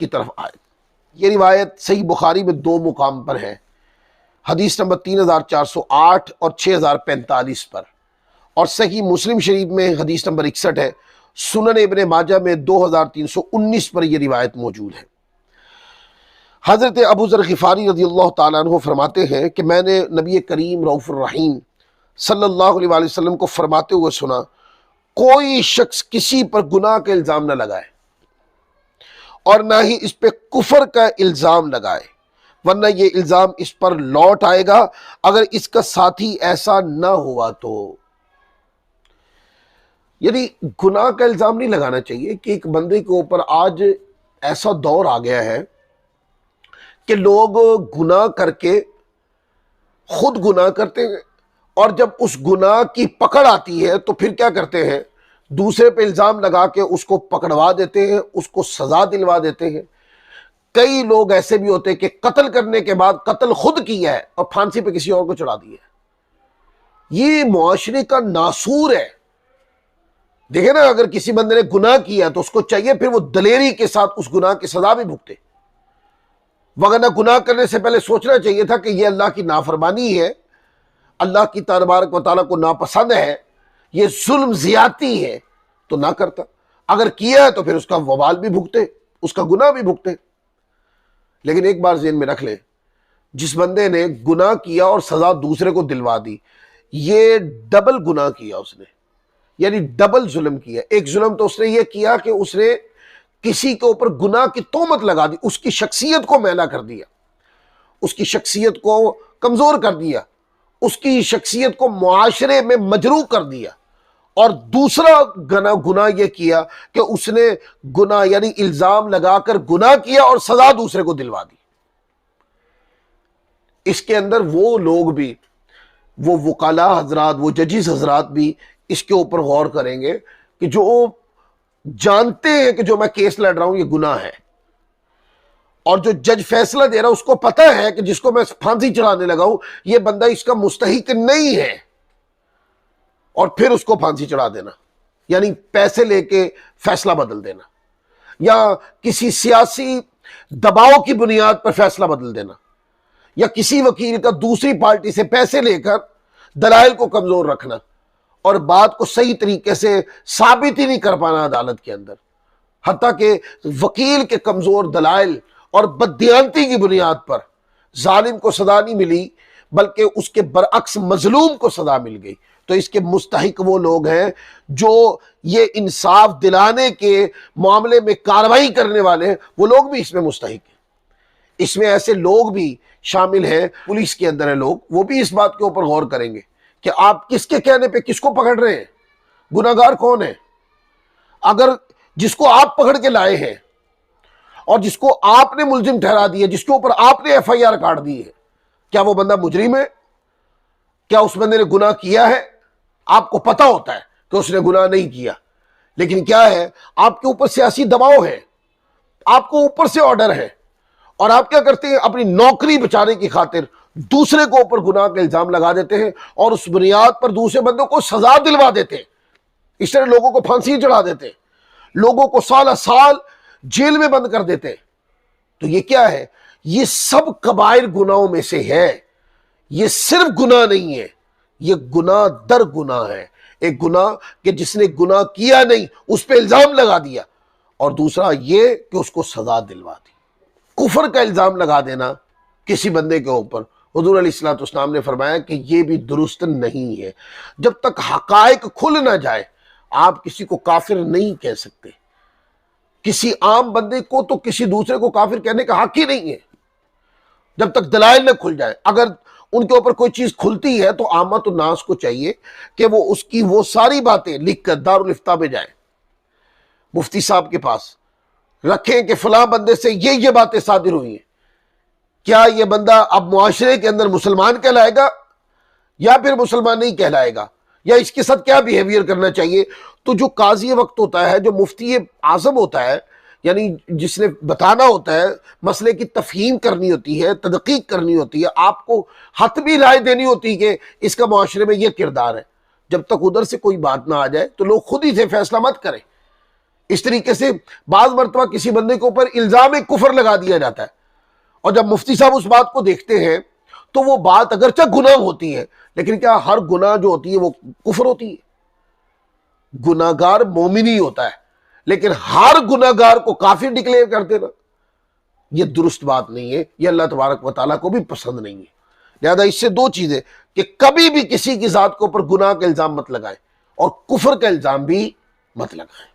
کی طرف آئے۔ یہ روایت صحیح بخاری میں 2 مقام پر ہے، حدیث نمبر 3408 اور 6045 پر، اور صحیح مسلم شریف میں حدیث نمبر 61 ہے، سنن ابن ماجہ میں 2319 پر یہ روایت موجود ہے۔ حضرت ابو ذر غفاری رضی اللہ تعالیٰ عنہ فرماتے ہیں کہ میں نے نبی کریم رؤوف الرحیم صلی اللہ علیہ وآلہ وسلم کو فرماتے ہوئے سنا، کوئی شخص کسی پر گناہ کا الزام نہ لگائے اور نہ ہی اس پہ کفر کا الزام لگائے، ورنہ یہ الزام اس پر لوٹ آئے گا اگر اس کا ساتھی ایسا نہ ہوا تو۔ یعنی گناہ کا الزام نہیں لگانا چاہیے کہ ایک بندے کے اوپر آج ایسا دور آ گیا ہے کہ لوگ گناہ کر کے خود گناہ کرتے ہیں، اور جب اس گناہ کی پکڑ آتی ہے تو پھر کیا کرتے ہیں، دوسرے پہ الزام لگا کے اس کو پکڑوا دیتے ہیں، اس کو سزا دلوا دیتے ہیں۔ کئی لوگ ایسے بھی ہوتے ہیں کہ قتل کرنے کے بعد قتل خود کیا ہے اور پھانسی پہ کسی اور کو چڑھا دیا ہے۔ یہ معاشرے کا ناسور ہے۔ دیکھیں نا، اگر کسی بندے نے گناہ کیا تو اس کو چاہیے پھر وہ دلیری کے ساتھ اس گناہ کی سزا بھی بھگتے، وگرنہ گناہ کرنے سے پہلے سوچنا چاہیے تھا کہ یہ اللہ کی نافرمانی ہے، اللہ کی تبارک و تعالیٰ کو ناپسند ہے، یہ ظلم زیادتی ہے، تو نہ کرتا۔ اگر کیا ہے تو پھر اس کا وبال بھی بھگتے، اس کا گناہ بھی بھگتے۔ لیکن ایک بار ذہن میں رکھ لیں، جس بندے نے گناہ کیا اور سزا دوسرے کو دلوا دی، یہ ڈبل گناہ کیا اس نے، یعنی ڈبل ظلم کیا۔ ایک ظلم تو اس نے یہ کیا کہ اس نے کسی کے اوپر گناہ کی تہمت لگا دی، اس کی شخصیت کو میلا کر دیا، اس کی شخصیت کو کمزور کر دیا، اس کی شخصیت کو معاشرے میں مجروح کر دیا۔ اور دوسرا گناہ یہ کیا کہ اس نے گناہ یعنی الزام لگا کر گناہ کیا اور سزا دوسرے کو دلوا دی۔ اس کے اندر وہ لوگ بھی، وہ وکلاء حضرات، وہ ججز حضرات بھی اس کے اوپر غور کریں گے کہ جو جانتے ہیں کہ جو میں کیس لڑ رہا ہوں یہ گناہ ہے، اور جو جج فیصلہ دے رہا ہے اس کو پتہ ہے کہ جس کو میں پھانسی چڑھانے لگا ہوں یہ بندہ اس کا مستحق نہیں ہے، اور پھر اس کو پھانسی چڑھا دینا، یعنی پیسے لے کے فیصلہ بدل دینا، یا کسی سیاسی دباؤ کی بنیاد پر فیصلہ بدل دینا، یا کسی وکیل کا دوسری پارٹی سے پیسے لے کر دلائل کو کمزور رکھنا اور بات کو صحیح طریقے سے ثابت ہی نہیں کر پانا عدالت کے اندر، حتیٰ کہ وکیل کے کمزور دلائل اور بددیانتی کی بنیاد پر ظالم کو سزا نہیں ملی بلکہ اس کے برعکس مظلوم کو سزا مل گئی۔ تو اس کے مستحق وہ لوگ ہیں جو یہ انصاف دلانے کے معاملے میں کارروائی کرنے والے ہیں، وہ لوگ بھی اس میں مستحق ہیں۔ اس میں ایسے لوگ بھی شامل ہیں، پولیس کے اندر ہیں لوگ، وہ بھی اس بات کے اوپر غور کریں گے کہ آپ کس کے کہنے پہ کس کو پکڑ رہے ہیں، گناہگار کون ہے۔ اگر جس کو آپ پکڑ کے لائے ہیں اور جس کو آپ نے ملزم ٹھہرا دیا، جس کے اوپر آپ نے ایف آئی آر کاٹ دی ہے، کیا وہ بندہ مجرم ہے؟ کیا اس بندے نے گناہ کیا ہے؟ آپ کو پتہ ہوتا ہے کہ اس نے گناہ نہیں کیا، لیکن کیا ہے، آپ کے اوپر سیاسی دباؤ ہے، آپ کو اوپر سے آرڈر ہے، اور آپ کیا کرتے ہیں، اپنی نوکری بچانے کی خاطر دوسرے کو اوپر گناہ کا الزام لگا دیتے ہیں اور اس بنیاد پر دوسرے بندوں کو سزا دلوا دیتے ہیں۔ اس طرح لوگوں کو پھانسی چڑھا دیتے ہیں، لوگوں کو سال سال جیل میں بند کر دیتے ہیں۔ تو یہ کیا ہے؟ یہ سب کبائر گناہوں میں سے ہے، یہ صرف گناہ نہیں ہے، یہ گناہ در گناہ ہے۔ ایک گناہ کہ جس نے گناہ کیا نہیں اس پہ الزام لگا دیا، اور دوسرا یہ کہ اس کو سزا دلوا دی۔ کفر کا الزام لگا دینا کسی بندے کے اوپر، حضور علیہ الصلوۃ والسلام نے فرمایا کہ یہ بھی درست نہیں ہے۔ جب تک حقائق کھل نہ جائے آپ کسی کو کافر نہیں کہہ سکتے۔ کسی عام بندے کو تو کسی دوسرے کو کافر کہنے کا حق ہی نہیں ہے جب تک دلائل نہ کھل جائے۔ اگر ان کے اوپر کوئی چیز کھلتی ہے تو عامت الناس کو چاہیے کہ وہ اس کی وہ ساری باتیں لکھ کر دارالافتاء میں جائیں، مفتی صاحب کے پاس رکھیں کہ فلاں بندے سے یہ باتیں صادر ہوئی ہیں، کیا یہ بندہ اب معاشرے کے اندر مسلمان کہلائے گا یا پھر مسلمان نہیں کہلائے گا، یا اس کے ساتھ کیا بیہیویئر کرنا چاہیے۔ تو جو قاضی وقت ہوتا ہے، جو مفتی اعظم ہوتا ہے، یعنی جس نے بتانا ہوتا ہے، مسئلے کی تفہیم کرنی ہوتی ہے، تدقیق کرنی ہوتی ہے، آپ کو حتمی رائے دینی ہوتی ہے کہ اس کا معاشرے میں یہ کردار ہے، جب تک ادھر سے کوئی بات نہ آ جائے تو لوگ خود ہی سے فیصلہ مت کریں۔ اس طریقے سے بعض مرتبہ کسی بندے کے اوپر الزام کفر لگا دیا جاتا ہے، اور جب مفتی صاحب اس بات کو دیکھتے ہیں تو وہ بات اگرچہ گناہ ہوتی ہے، لیکن کیا ہر گناہ جو ہوتی ہے وہ کفر ہوتی ہے؟ گناہگار مومن ہی ہوتا ہے، لیکن ہر گناہگار کو کافر ڈکلیئر کر دینا یہ درست بات نہیں ہے، یہ اللہ تبارک و تعالیٰ کو بھی پسند نہیں ہے۔ لہذا اس سے دو چیزیں کہ کبھی بھی کسی کی ذات کے اوپر گناہ کا الزام مت لگائیں، اور کفر کا الزام بھی مت لگائیں۔